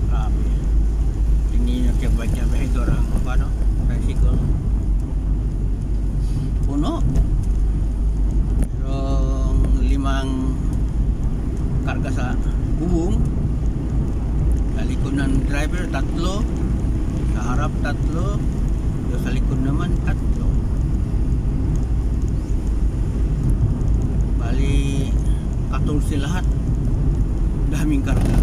Grabe. Tingin nyo siya ba niya ba orang ano? Tricycle. Puno. Pero limang karga sa bubong. Sa likod ng driver, 3. Sa harap, 3. Sa likod naman, 3. Bali 14 lahat. Daming karga.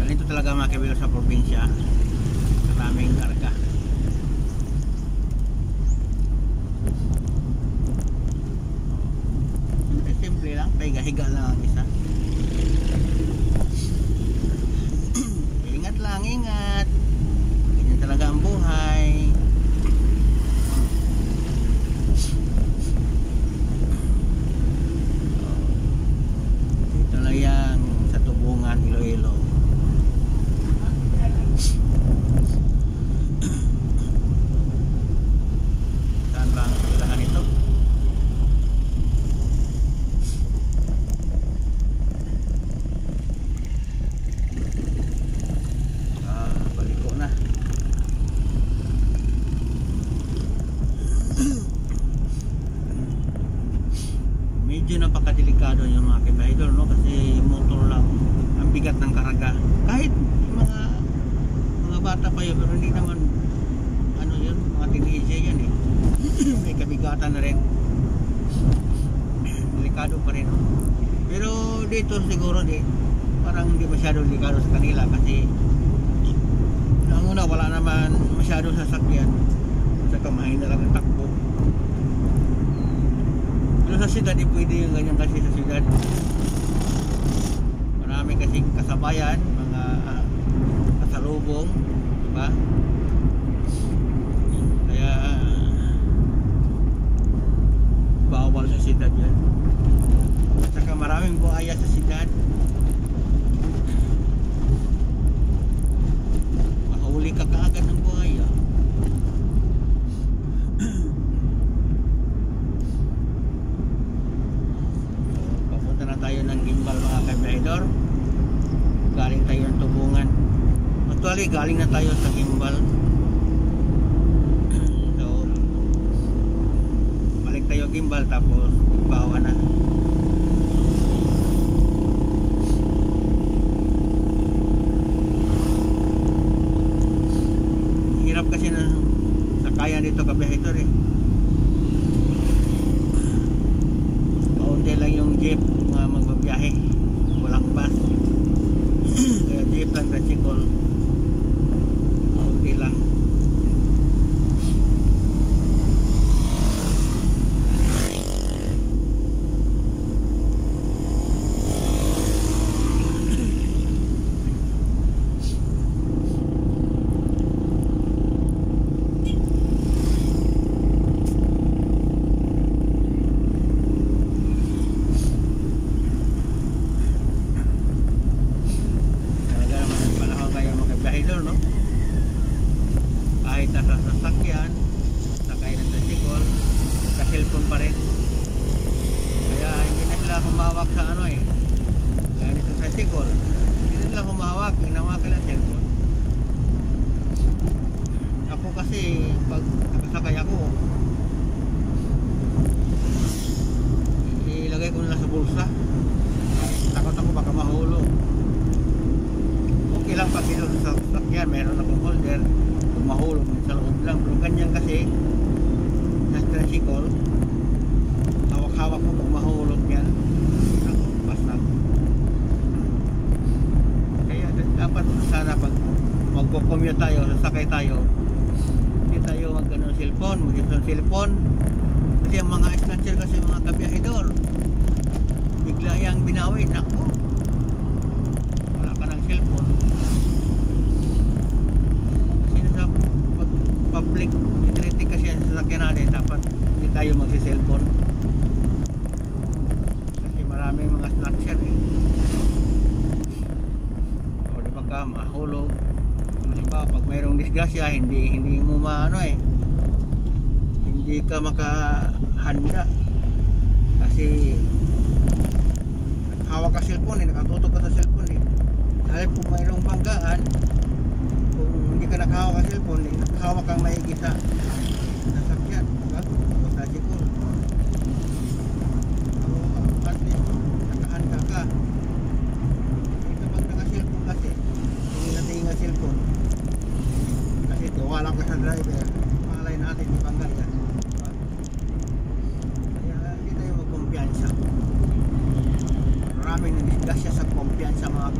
Ganito talaga mga kabilo sa probinsya. Maraming karga. Simple lang, pahiga-higa lang ang isa. Ingat lang, ingat. Ganyan talaga ang buhay. Dito lang yan sa Tubungan, Iloilo. Saan ba ang kailangan ito? Baliko na. Medyo napakadelikado yung mga kibaidor, no? Kasi motor lang ang bigat ng karga. Kahit mga bata pa yun, pero hindi naman ano yun, mga teenager yan eh. May kabigatan na rin. Delikado pa rin, no? Pero dito siguro parang hindi masyado delikado sa kanila kasi ang una wala naman masyado sasakyan, saka mahina lang ang takbo. Pero sa siyudad pwede yung ganyan kasi sa siyudad marami kasing kasabayan, mga kasalubong, diba? Kaya bawal sa siyudad yan. Saka maraming buhaya sa siyudad. Mahuli ka kaagad ng buhaya. So, papunta na tayo ng Gimbal mga kabidor. Galing tayo ng Tubungan. Actually, galing na tayo sa Gimbal. So, balik tayo Gimbal tapos bawa na. Hirap kasi na sakayan dito kabidor eh. Kaunti lang yung jeep mga magbabiyahe. Walang bus. Kaya jeep lang, tricycle. Kaunti lang. No? Kahit nasa sasakyan, sakay ng tricycle, sa cellphone pa rin. Kaya hindi na sila humawak sa ano eh. Kaya nito sa tricycle, hindi na sila humawak, hinawakan ng cellphone. Ako kasi, pag nakasakay ako, ilagay ko nila sa bulsa. Takot ako baka mahulog. Okay lang pag ito sa sasakyan, meron akong holder, kung mahulog sa loob lang. Pero ganyan kasi sa tricycle, hawak-hawak mo kung mahulog yan, basta. Kaya dapat sana pag magko-commute tayo, sasakay tayo, hindi tayo mag-ano cellphone, mag-use ng cellphone. Kasi ang mga snatcher kasi mga kabiyahidor, bigla yung binawin ako. Wala ka ng cellphone. Public utility kasi yan sa sasakyan natin, dapat hindi tayo magsi-cellphone kasi maraming mga snatcher eh. O di ba ka mahulog, diba, pag mayroong disgrasya hindi mo maano eh, hindi ka makahanda kasi naka-cellphone nakatutok ka sa cellphone Dahil kung mayroong banggaan, kung hindi ka nakahawak sa cellphone nakahawak kang maigi sa sasakyan, diba? O sa sikul. So, at least, nakahanda ka. Kapag naka-cellphone kasi, hindi natin nga cellphone. Kasi tiwala ka sa driver, malay natin di bangga yan. Diba? Kaya hindi tayo magkumpiyansa. Maraming nandisgasya sa kumpiyansa mga